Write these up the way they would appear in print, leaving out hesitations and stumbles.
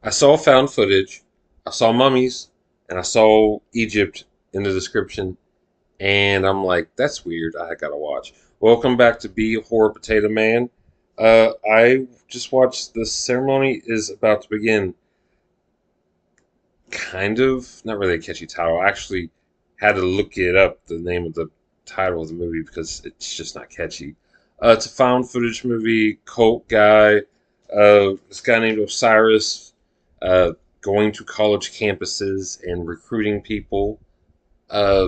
I saw found footage, I saw mummies, and I saw Egypt in the description, and I'm like, that's weird. I gotta watch. Welcome back to Be a Horror Potato Man. I just watched The Ceremony is About to Begin. Kind of, not really a catchy title. I actually had to look it up, the name of the title of the movie, because it's just not catchy. It's a found footage movie, cult guy, this guy named Osiris, uh, going to college campuses and recruiting people, uh,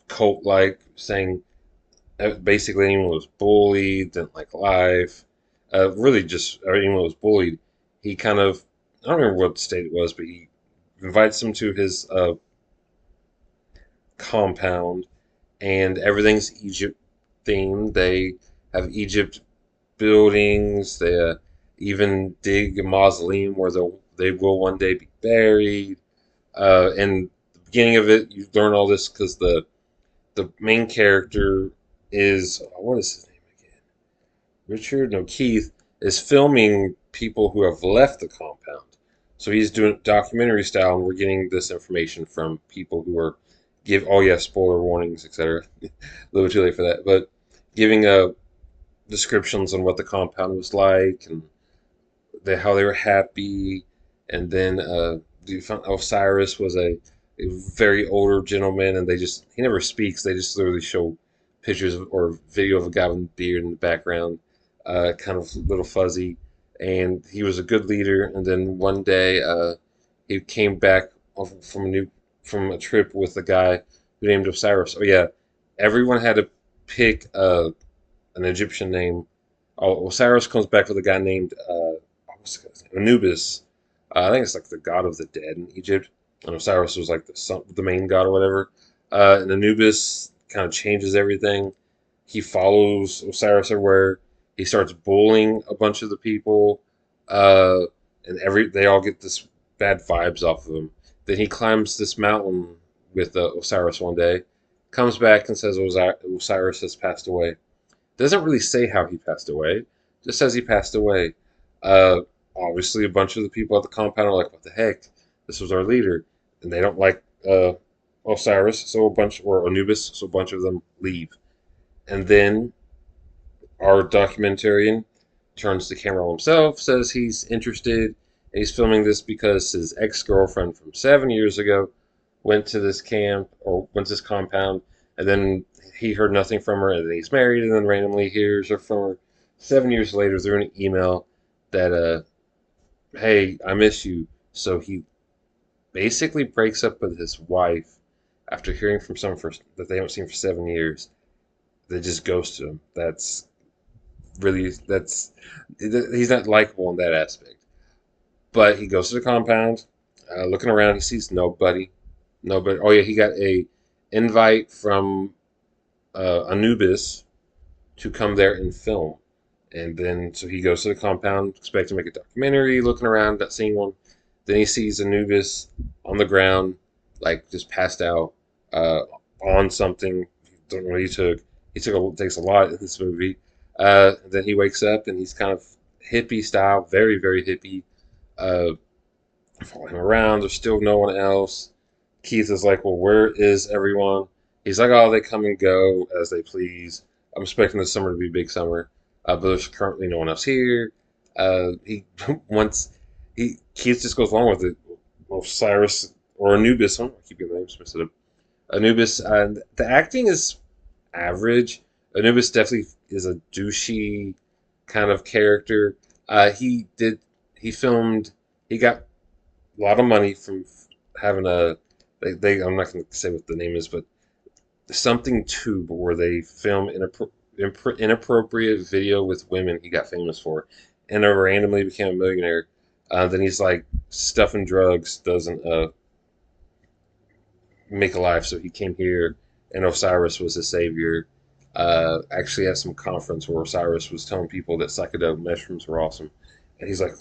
cult like, saying basically anyone was bullied, didn't like life, really just anyone was bullied. He kind of, I don't remember what state it was, but he invites them to his compound, and everything's Egypt themed. They have Egypt buildings. They even dig a mausoleum where they will one day be buried. And the beginning of it, you learn all this because the main character is what is his name again? Richard? No, Keith is filming people who have left the compound. So he's doing documentary style, and we're getting this information from people who are give. Oh yeah, spoiler warnings, etc. A little too late for that, but giving descriptions on what the compound was like and how they were happy, and then Osiris was a very older gentleman, and he never speaks. They just literally show pictures or video of a guy with a beard in the background, kind of a little fuzzy, and he was a good leader. And then one day, he came back from a trip with a guy who named Osiris. Oh yeah, everyone had to pick an Egyptian name. Oh, Osiris comes back with a guy named Anubis. I think it's like the god of the dead in Egypt. And Osiris was like the main god or whatever. And Anubis kind of changes everything. He follows Osiris everywhere. He starts bullying a bunch of the people, uh, and they all get this bad vibes off of him. Then he climbs this mountain with Osiris one day, comes back and says Osiris has passed away. Doesn't really say how he passed away, just says he passed away. Uh, Obviously, a bunch of the people at the compound are like, "What the heck? This was our leader," and they don't like Osiris, so or Anubis, so a bunch of them leave. And then our documentarian turns the camera on himself, says he's interested, and he's filming this because his ex-girlfriend from 7 years ago went to this camp or went to this compound, and then he heard nothing from her, and then he's married, and then randomly hears her from her 7 years later through an email that hey, I miss you. So he basically breaks up with his wife after hearing from someone that they haven't seen for 7 years. They just ghost him. That's he's not likable in that aspect. But he goes to the compound, looking around. He sees nobody, nobody. Oh yeah, he got a invite from Anubis to come there and film. And then, so he goes to the compound, expecting to make a documentary, looking around, not seeing one. Then he sees Anubis on the ground, like just passed out, on something. Don't know what he took. Takes a lot in this movie. Then he wakes up and he's kind of hippie style, very very hippie. Uh, Following him around. There's still no one else. Keith is like, well, where is everyone? He's like, oh, they come and go as they please. I'm expecting the summer to be a big summer, but there's currently no one else here. He once he Keith just goes along with it. Well, Cyrus or Anubis, I keep getting the names mixed up. Anubis, and the acting is average. Anubis definitely is a douchey kind of character. He did. He filmed. He got a lot of money from having I'm not going to say what the name is, but something tube where they film inappropriate video with women he got famous for, and then randomly became a millionaire. Then he's like stuffing drugs doesn't make a life, so he came here, and Osiris was his savior. Actually, at some conference where Osiris was telling people that psychedelic mushrooms were awesome, and he's like,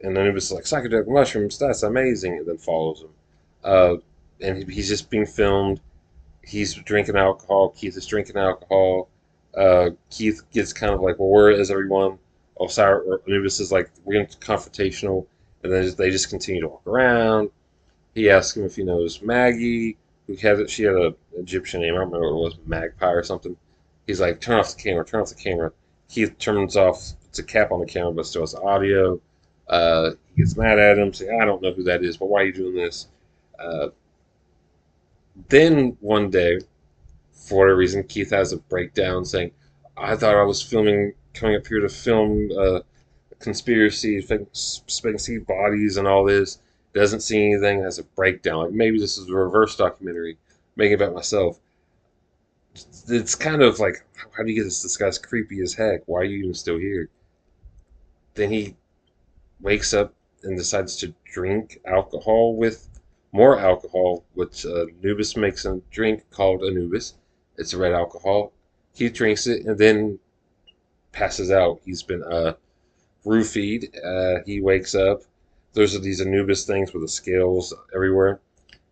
and then it was like psychedelic mushrooms, that's amazing, and then follows him. Uh, and he's just being filmed. He's drinking alcohol. Keith is drinking alcohol. Keith gets kind of like, well, where is everyone? Osiris or Anubis is like, we're getting confrontational, And then they just continue to walk around. He asks him if he knows Maggie, she had a Egyptian name. I don't remember what it was, Magpie or something. He's like, turn off the camera, turn off the camera. Keith turns off, it's a cap on the camera, but still has audio. He gets mad at him, saying, I don't know who that is, but why are you doing this? Uh, then one day, for whatever reason, Keith has a breakdown saying, I thought I was coming up here to film conspiracy, see bodies and all this. Doesn't see anything, has a breakdown. Like maybe this is a reverse documentary, making about myself. It's kind of like, how do you get this? This guy's creepy as heck. Why are you even still here? Then he wakes up and decides to drink alcohol with more alcohol, which Anubis makes a drink called Anubis. It's a red alcohol. He drinks it and then passes out. He's been roofied. He wakes up. There's these Anubis things with the scales everywhere.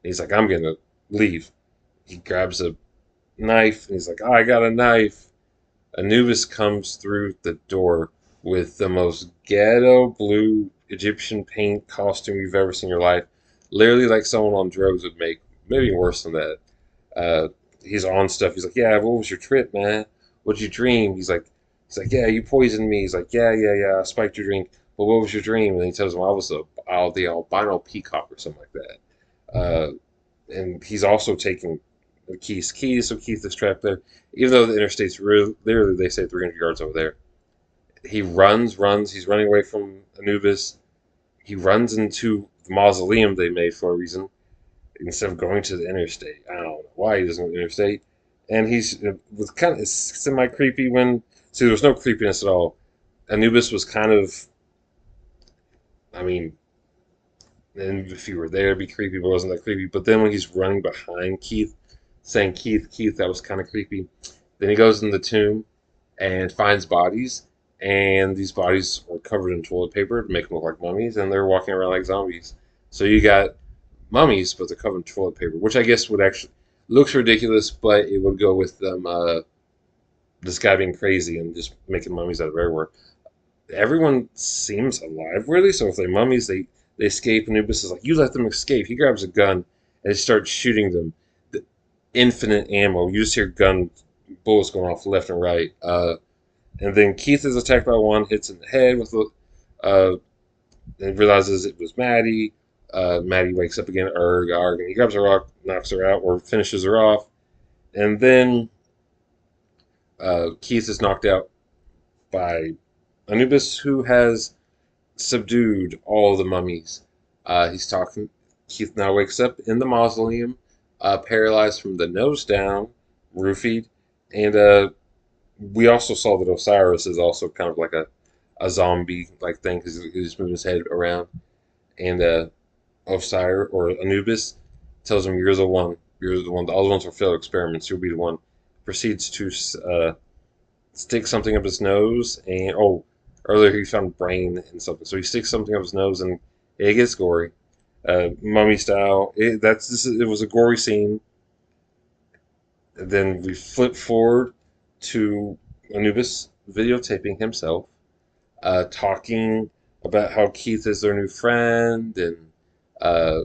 He's like, I'm gonna leave. He grabs a knife and he's like, oh, I got a knife. Anubis comes through the door with the most ghetto blue Egyptian paint costume you've ever seen in your life. Literally like someone on drugs would make. Maybe worse than that. Uh, he's on stuff. He's like, yeah, what was your trip, man? What'd you dream? He's like, yeah, you poisoned me. He's like, yeah, I spiked your drink. But what was your dream? And he tells him I was the albino peacock or something like that. And he's also taking the keys, so Keith is trapped there. Even though the interstate's literally, they say 300 yards over there. He runs. He's running away from Anubis. He runs into the mausoleum they made for a reason instead of going to the interstate. I don't know why he doesn't go to the interstate. And he's was kind of semi creepy when there was no creepiness at all. Anubis was kind of, I mean, and if you were there, it'd be creepy, but it wasn't that creepy. But then when he's running behind Keith, saying Keith, that was kind of creepy. Then he goes in the tomb and finds bodies, and these bodies are covered in toilet paper to make them look like mummies, and they're walking around like zombies. So you got mummies, but they're covered in toilet paper, which I guess would actually looks ridiculous, but it would go with them. This guy being crazy and just making mummies out of everywhere. Everyone seems alive, really. So if they're mummies, they escape. Anubis is like, you let them escape. He grabs a gun and he starts shooting them. The infinite ammo. You just hear gun bullets going off left and right. And then Keith is attacked by one, hits in the head with and realizes it was Maddie. Maddie wakes up again, arg, and he grabs a rock, knocks her out, or finishes her off. And then Keith is knocked out by Anubis, who has subdued all the mummies. He's talking. Keith now wakes up in the mausoleum, paralyzed from the nose down, roofied, and we also saw that Osiris is also kind of like a zombie like thing because he's moving his head around, and Osiris or Anubis tells him, "You're the one. You're the one. The other ones were failed experiments. You'll be the one." Proceeds to stick something up his nose, and earlier he found brain and something, so he sticks something up his nose, and it gets gory, mummy style. It was a gory scene. And then we flip forward to Anubis videotaping himself, talking about how Keith is their new friend, and uh,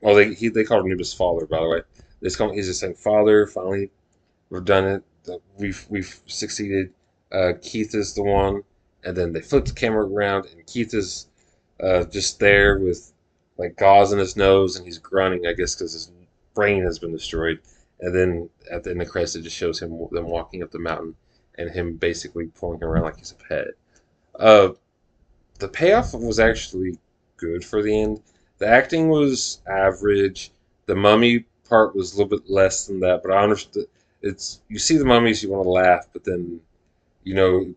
they call Anubis father, by the way. He's just saying, "Father, finally, we've done it. We've succeeded. Keith is the one." And then they flip the camera around, and Keith is just there with like gauze in his nose, and he's grunting, I guess, because his brain has been destroyed. And then at the end of the credits, it just shows them walking up the mountain, and him basically pulling him around like he's a pet. Uh, the payoff was actually good for the end. The acting was average. The mummy part was a little bit less than that, but I understood. It's you see the mummies, you want to laugh, but then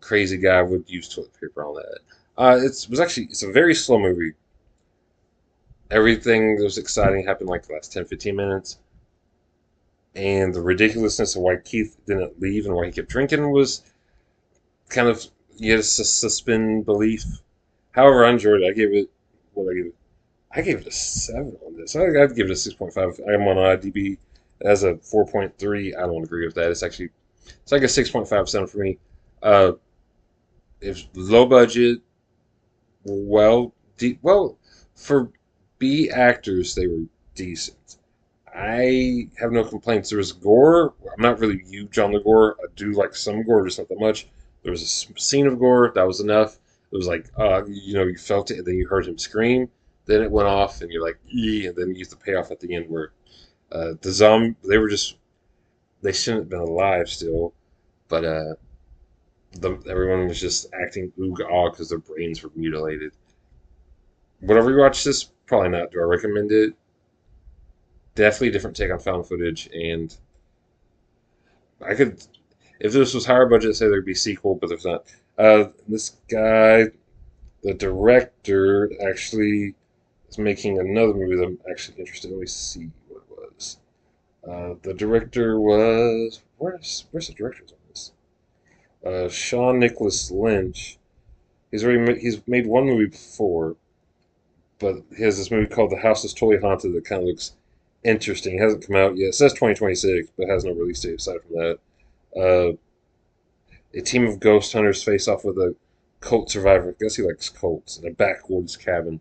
crazy guy would use toilet paper on that. It's a very slow movie. Everything that was exciting happened like the last 10, 15 minutes. And the ridiculousness of why Keith didn't leave and why he kept drinking was kind of, you had to suspend belief. However, I enjoyed it. I gave it a 7 on this. I'd give it a 6.5. I'm on IMDb. It has a 4.3. I don't agree with that. It's like a 6.57 for me. Uh, it's low budget, well, deep, well, For B actors, they were decent. I have no complaints. There was gore. I'm not really huge on the gore. I do like some gore, just not that much. There was a scene of gore that was enough. It was like, you felt it, and then you heard him scream. Then it went off, and you're like, and then you get the payoff at the end where the zombie, they shouldn't have been alive still, but everyone was just acting oog ah because their brains were mutilated. Whenever you watch this, probably not. Do I recommend it? Definitely a different take on found footage, and I could, if this was higher budget, say there'd be a sequel, but there's not. This guy, the director, actually is making another movie that I'm actually interested in. Let me see what it was. The director was where's the director on this? Sean Nicholas Lynch. He's made one movie before, but he has this movie called The House is Totally Haunted that kind of looks interesting. It hasn't come out yet. It says 2026, but has no release date aside from that. Uh, a team of ghost hunters face off with a cult survivor. I guess he likes cults in a backwoods cabin.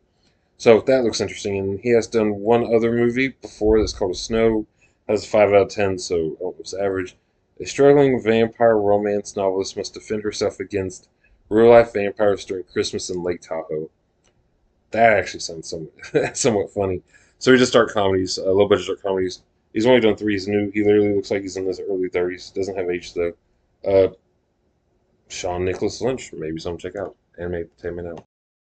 So that looks interesting. And he has done one other movie before that's called Snow. Has a 5 out of 10, so almost average. A struggling vampire romance novelist must defend herself against real life vampires during Christmas in Lake Tahoe. That actually sounds somewhat funny. So he just start comedies, low budget start comedies. He's only done three. He's new. He literally looks like he's in his early 30s. Doesn't have age though. Uh, Sean Nicholas Lynch, maybe some check out. Anime Entertainment Now.